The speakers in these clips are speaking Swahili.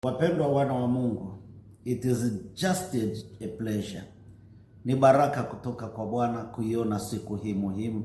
Wapendwa wana wa Mungu, it is just a pleasure. Ni baraka kutoka kwa Bwana kuiona siku hii muhimu,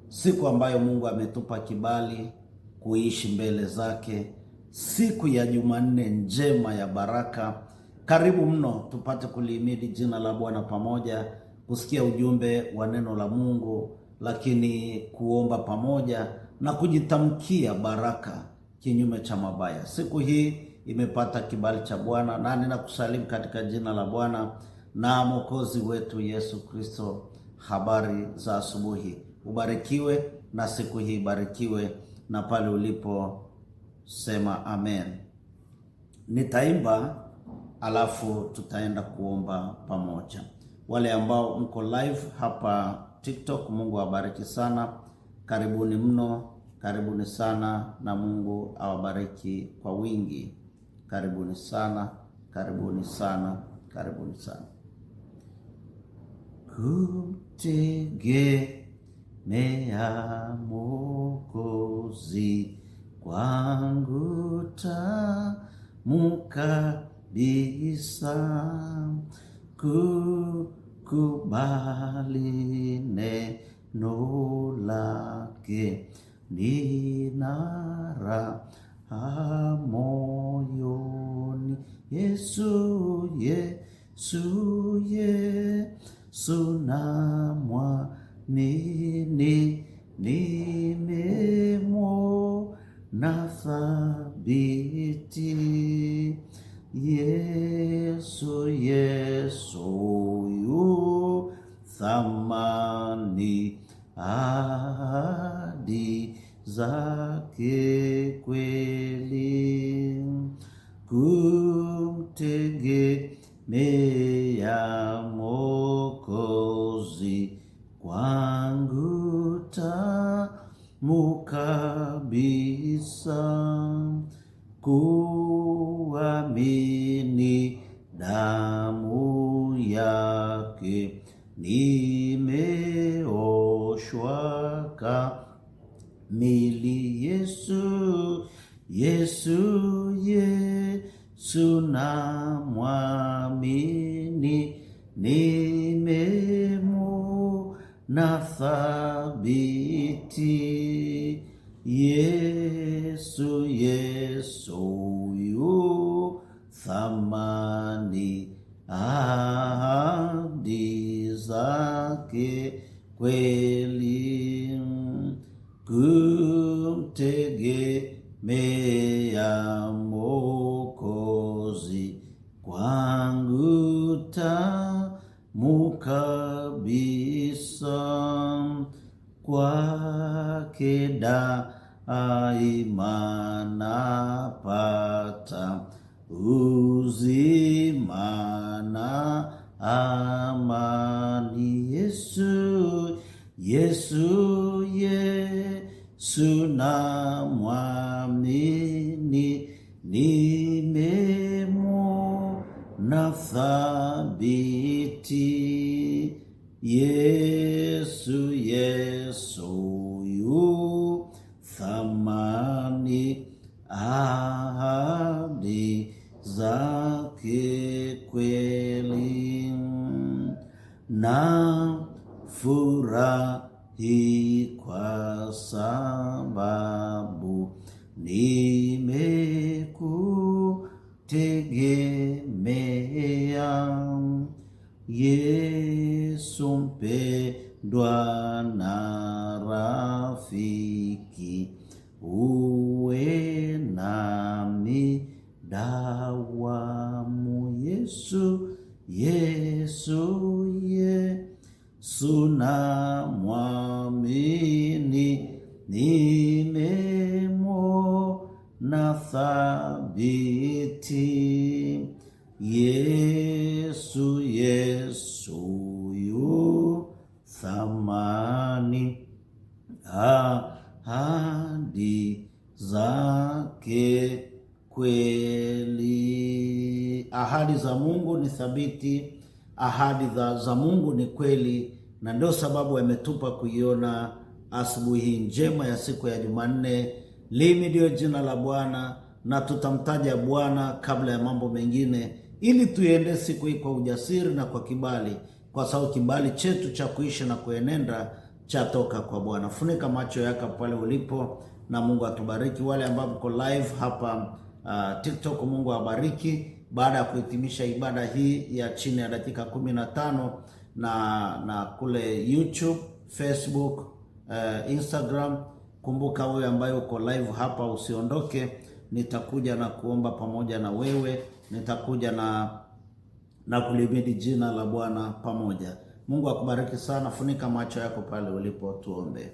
siku ambayo Mungu ametupa kibali kuishi mbele zake, siku ya Jumanne njema ya baraka. Karibu mno tupate kulihimidi jina la Bwana pamoja, kusikia ujumbe wa neno la Mungu, lakini kuomba pamoja na kujitamkia baraka kinyume cha mabaya. Siku hii imepata kibali cha Bwana, na ninakusalimu katika jina la Bwana na Mwokozi wetu Yesu Kristo. Habari za asubuhi, ubarikiwe na siku hii barikiwe, na pale ulipo sema amen. Nitaimba alafu tutaenda kuomba pamoja. Wale ambao mko live hapa TikTok, Mungu awabariki sana. Karibuni mno, karibuni sana, na Mungu awabariki kwa wingi. Karibuni sana, karibuni sana, karibuni sana. Kumtegemea Mwokozi kwangu tamu kabisa, kukubali neno lake nina raha moyoni. Yesu, Yesu, Yesu namwamini, nimemwona thabiti. Yesu, Yesu yu thamani, ahadi zake kweli. Kumtegemea Mwokozi kwangu tamu kabisa, kuamini damu yake nimeoshwa kamili. Yesu, Yesu, Yesu namwamini, nimemwona thabiti. Yesu, Yesu yu thamani, ahadi zake kweli. Kumtegemea Mwokozi kwangu tamu kabisa, kwake daima napata uzima na amani. Yesu, Yesu, Yesu namwamini, nimemwona thabiti. Yesu, Yesu yu thamani, ahadi zake kweli. Na furahi kwa sababu nimekutegemea. Yesu mpendwa na rafiki, uwe nami dawamu. Yesu, Yesu, Yesu namwamini, nimemwona thabiti. Yesu, Yesu yu thamani, ahadi zake kweli. Ahadi za Mungu ni thabiti, ahadi za Mungu ni kweli, na ndio sababu ametupa kuiona asubuhi njema ya siku ya Jumanne. Lihimidiwe jina la Bwana na tutamtaja Bwana kabla ya mambo mengine, ili tuiende siku hii kwa ujasiri na kwa kibali, kwa sababu kibali chetu cha kuishi na kuenenda chatoka kwa Bwana. Funika macho yako pale ulipo, na Mungu atubariki. Wale ambao mko live hapa TikTok, Mungu awabariki. Baada ya kuhitimisha ibada hii ya chini ya dakika 15 na kule YouTube, Facebook, Instagram, kumbuka wewe ambaye uko live hapa usiondoke. Nitakuja na kuomba pamoja na wewe, nitakuja na kulimidi jina la Bwana pamoja. Mungu akubariki sana. Funika macho yako pale ulipo, tuombe.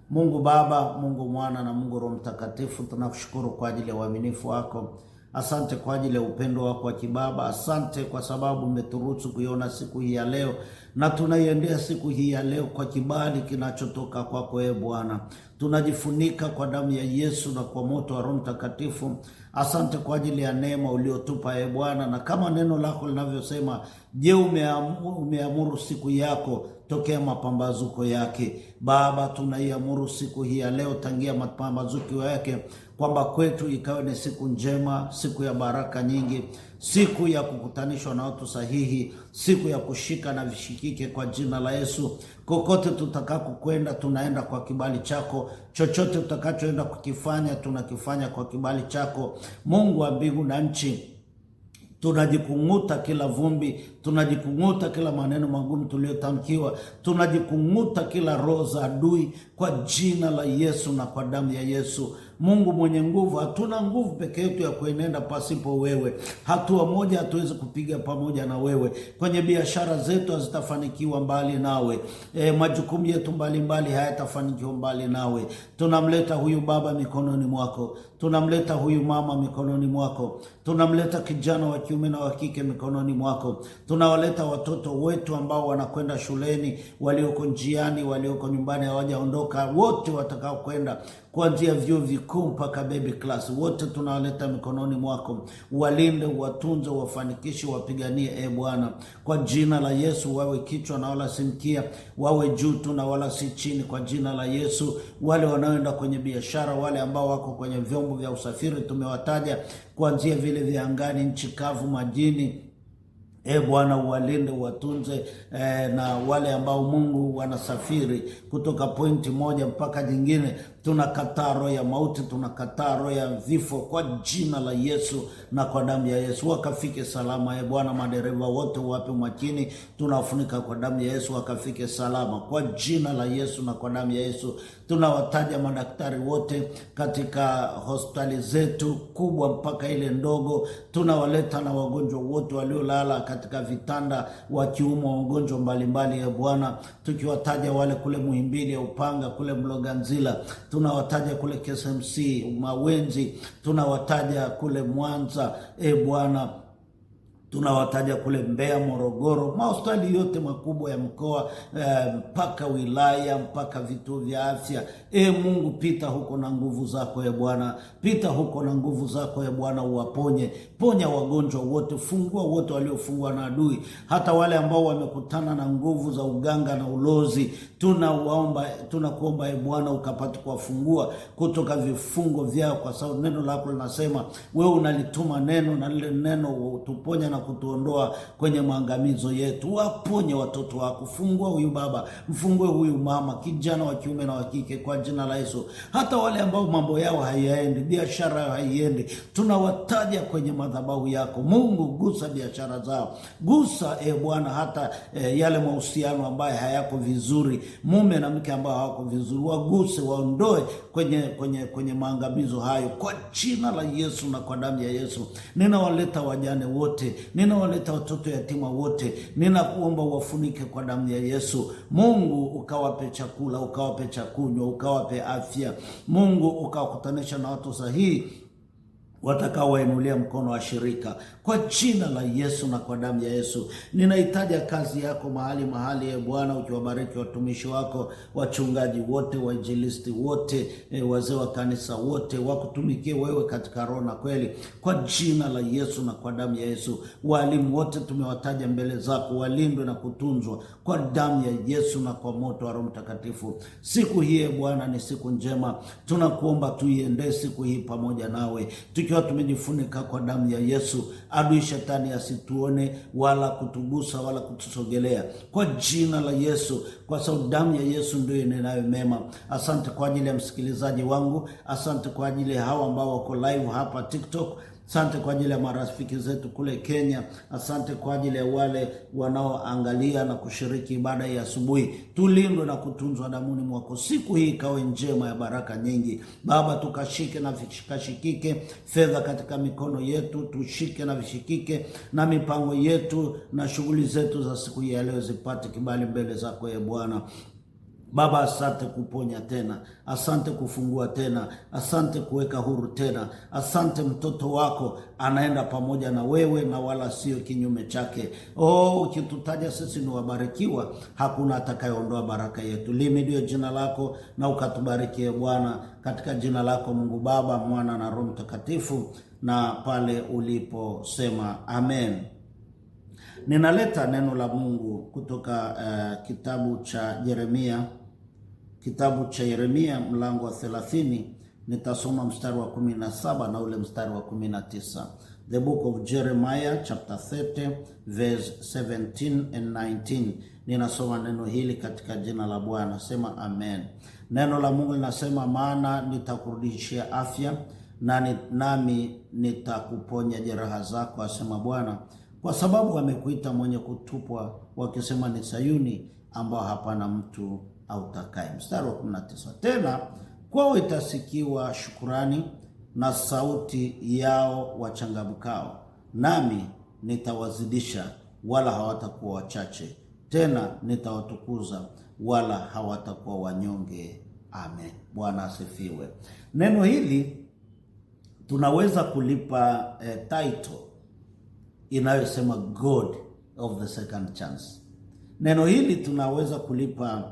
Mungu Baba, Mungu Mwana na Mungu Roho Mtakatifu, tunakushukuru kwa ajili ya uaminifu wako. Asante kwa ajili ya upendo wako wa kibaba. Asante kwa sababu umeturuhusu kuiona siku hii ya leo, na tunaiendea siku hii ya leo kwa kibali kinachotoka kwako Bwana. Tunajifunika kwa damu ya Yesu na kwa moto wa Roho Mtakatifu. Asante kwa ajili ya neema uliotupa Bwana, na kama neno lako linavyosema, je, umeamuru siku yako tokea mapambazuko yake. Baba, tunaiamuru siku hii ya leo tangia mapambazuko yake, kwamba kwetu ikawe ni siku njema, siku ya baraka nyingi, siku ya kukutanishwa na watu sahihi, siku ya kushika na vishikike kwa jina la Yesu. Kokote tutakako kwenda, tunaenda kwa kibali chako. Chochote tutakachoenda kukifanya, tunakifanya kwa kibali chako. Mungu wa mbingu na nchi, tunajikung'uta kila vumbi, tunajikung'uta kila maneno magumu tuliyotamkiwa, tunajikung'uta kila roho za adui kwa jina la Yesu na kwa damu ya Yesu. Mungu mwenye nguvu, hatuna nguvu peke yetu ya kuenenda pasipo wewe. Hatua moja hatuwezi kupiga pamoja na wewe. Kwenye biashara zetu hazitafanikiwa mbali nawe. Majukumu yetu mbalimbali hayatafanikiwa mbali nawe. Tunamleta huyu baba mikononi mwako. Tunamleta huyu mama mikononi mwako. Tunamleta kijana wa kiume na wa kike mikononi mwako. Tunawaleta watoto wetu ambao wanakwenda shuleni, walioko njiani, walioko nyumbani hawajaondoka, wote watakao kwenda kuanzia vyuo vikuu mpaka baby class, wote tunawaleta mikononi mwako. Walinde, watunze, wafanikishe, wapiganie Bwana, kwa jina la Yesu. Wawe kichwa na wala si mkia, wawe juu tu na wala si chini, kwa jina la Yesu. Wale wanaoenda kwenye biashara, wale ambao wako kwenye vyombo vya usafiri, tumewataja kuanzia vile vya angani, nchi kavu, majini, Bwana uwalinde, watunze, na wale ambao Mungu wanasafiri kutoka pointi moja mpaka nyingine, tunakataa roho ya mauti, tunakataa roho ya vifo kwa jina la Yesu na kwa damu ya Yesu. Wakafike salama Bwana. Madereva wote wape makini, tunafunika kwa damu ya Yesu, wakafike salama kwa jina la Yesu na kwa damu ya Yesu. Tunawataja madaktari wote katika hospitali zetu kubwa mpaka ile ndogo, tunawaleta na wagonjwa wote waliolala katika vitanda, wakiumwa wagonjwa mbalimbali Bwana, tukiwataja wale kule Muhimbili ya Upanga, kule Mloganzila, tunawataja kule KSMC Mawenzi, tunawataja kule Mwanza Bwana, tunawataja kule Mbeya, Morogoro, mahospitali yote makubwa ya mkoa, mpaka wilaya, mpaka vituo vya afya. Mungu, pita huko na nguvu zako Bwana, pita huko na nguvu zako Bwana, uwaponye, ponya wagonjwa wote, fungua wote waliofungwa na adui, hata wale ambao wamekutana na nguvu za uganga na ulozi. Tunakuomba Bwana ukapate kuwafungua kutoka vifungo vyao, kwa sababu neno lako linasema wewe unalituma neno, na lile neno utuponya na kutuondoa kwenye maangamizo yetu. Waponye watoto wako, fungua huyu baba, mfungue huyu mama, kijana wa kiume na wa kike, kwa jina la Yesu. Hata wale ambao mambo yao hayaendi, biashara yao haiendi, tunawataja kwenye madhabahu yako. Mungu, gusa biashara zao, gusa Bwana hata yale mahusiano ambayo hayako vizuri, mume na mke ambao hawako vizuri, waguse, waondoe kwenye maangamizo hayo kwa jina la Yesu na kwa damu ya Yesu. Ninawaleta wajane wote, ninawaleta watoto yatima wote, ninakuomba wafunike kwa damu ya Yesu. Mungu, ukawape chakula, ukawape chakunywa, ukawape afya. Mungu, ukawakutanisha na watu sahihi watakaowainulia mkono wa shirika kwa jina la Yesu na kwa damu ya Yesu. Ninahitaji kazi yako mahali Bwana, ukiwabariki watumishi wako, wachungaji wote, wainjilisti wote, wazee wa kanisa wote, wakutumikie wewe katika roho na kweli, kwa jina la Yesu na kwa damu ya Yesu. Walimu wote tumewataja mbele zako, walindwe na kutunzwa kwa damu ya Yesu na kwa moto wa Roho Mtakatifu. Siku hii Bwana ni siku njema, tunakuomba tuiendee siku hii pamoja nawe, tukiwa tumejifunika kwa damu ya Yesu, adui shetani asituone wala kutugusa wala kutusogelea, kwa jina la Yesu, kwa sababu damu ya Yesu ndio inenayo mema. Asante kwa ajili ya msikilizaji wangu, asante kwa ajili ya hawa ambao wako live hapa TikTok, asante kwa ajili ya marafiki zetu kule Kenya, asante kwa ajili ya wale wanaoangalia na kushiriki ibada ya asubuhi. Tulindwe na kutunzwa damuni mwako. Siku hii ikawe njema ya baraka nyingi. Baba, tukashike na vikashikike fedha katika mikono yetu, tushike na vishikike, na mipango yetu na shughuli zetu za siku hii ya leo zipate kibali mbele zako ye Bwana. Baba, asante kuponya tena, asante kufungua tena, asante kuweka huru tena, asante mtoto wako anaenda pamoja na wewe na wala sio kinyume chake. Ukitutaja sisi ni wabarikiwa, hakuna atakayeondoa baraka yetu. Limidiwe jina lako na ukatubarikie Bwana, katika jina lako Mungu Baba, Mwana na Roho Mtakatifu, na pale uliposema amen. Ninaleta neno la Mungu kutoka kitabu cha Yeremia mlango wa 30. Nitasoma mstari wa 17 na ule mstari wa 19. The book of Jeremiah chapter 30 verse 17 and 19. Ninasoma neno hili katika jina la Bwana. Sema amen. Neno la Mungu linasema, maana nitakurudishia afya nami nitakuponya jeraha zako, asema Bwana, kwa sababu wamekuita mwenye kutupwa, wakisema ni Sayuni ambao hapana mtu autakaye. Mstari wa 19. Tena kwao itasikiwa shukurani na sauti yao wachangamkao, nami nitawazidisha wala hawatakuwa wachache, tena nitawatukuza wala hawatakuwa wanyonge. Amen. Bwana asifiwe. Neno hili tunaweza kulipa title inayosema God of the second chance. Neno hili tunaweza kulipa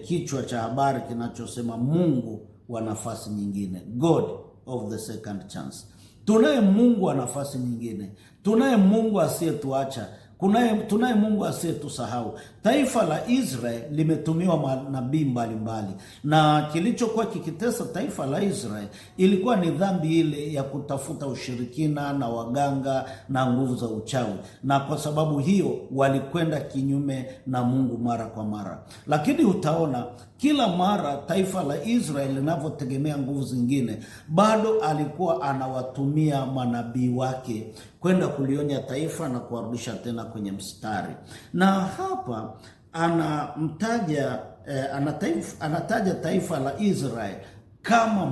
kichwa cha habari kinachosema Mungu wa nafasi nyingine. God of the second chance. Tunaye Mungu wa nafasi nyingine. Tunaye Mungu asiyetuacha. Tunaye Mungu asiyetusahau. Taifa la Israeli limetumiwa manabii mbalimbali, na kilichokuwa kikitesa taifa la Israeli ilikuwa ni dhambi ile ya kutafuta ushirikina na waganga na nguvu za uchawi, na kwa sababu hiyo walikwenda kinyume na Mungu mara kwa mara. Lakini utaona kila mara taifa la Israeli linavyotegemea nguvu zingine, bado alikuwa anawatumia manabii wake kwenda kulionya taifa na kuwarudisha tena kwenye mstari. Na hapa anataja taifa la Israeli kama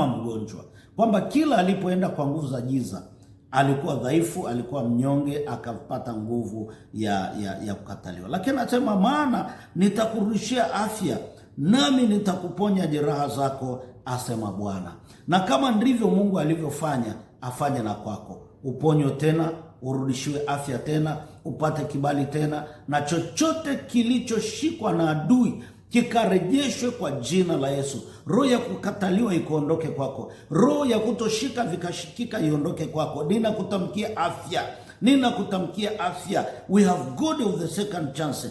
mgonjwa, kwamba kila alipoenda kwa nguvu za giza alikuwa dhaifu, alikuwa mnyonge, akapata nguvu ya kukataliwa. Lakini anasema, maana nitakurudishia afya nami nitakuponya jeraha zako, asema Bwana. Na kama ndivyo Mungu alivyofanya, afanye na kwako. Uponywe tena, urudishiwe afya tena, upate kibali tena, na chochote kilichoshikwa na adui kikarejeshwe kwa jina la Yesu. Roho ya kukataliwa ikuondoke kwako. Roho ya kutoshika vikashikika iondoke kwako. Ninakutamkia afya. We have God of the second chance.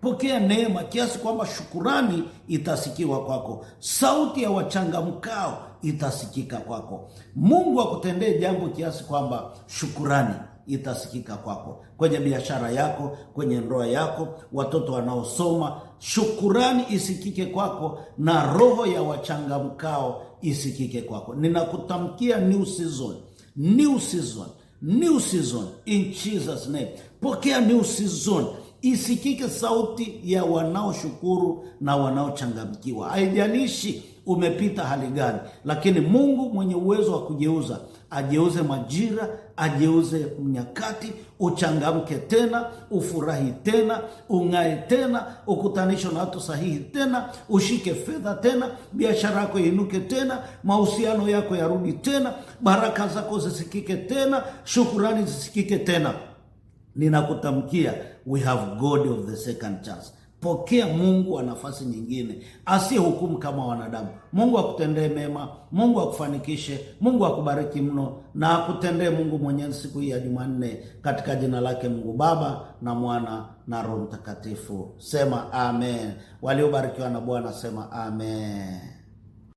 Pokea neema kiasi kwamba shukurani itasikiwa kwako. Sauti ya wachangamkao itasikika kwako. Mungu akutendee jambo kiasi kwamba shukurani itasikika kwako. Kwenye biashara yako, kwenye ndoa yako, watoto wanaosoma, shukurani isikike kwako, na roho ya wachangamkao isikike kwako. Ninakutamkia new season in Jesus name. Pokea new season. Isikike sauti ya wanaoshukuru na wanaochangamkiwa. Haijalishi umepita hali gani, lakini Mungu mwenye uwezo wa kugeuza, ageuze majira, ageuze nyakati, uchangamke tena, ufurahi tena, ung'ae tena, ukutanishwe na watu sahihi tena, ushike fedha tena, biashara yako inuke tena, mahusiano yako yarudi tena, baraka zako zisikike tena, shukurani zisikike tena. Ninakutamkia, we have God of the second chance. Pokea Mungu wa nafasi nyingine, asiyehukumu kama wanadamu. Mungu akutendee mema, Mungu akufanikishe, Mungu akubariki mno na akutendee Mungu mwenyewe siku hii ya Jumanne, katika jina lake Mungu Baba na Mwana na Roho Mtakatifu. Sema amen. Waliobarikiwa na Bwana sema amen.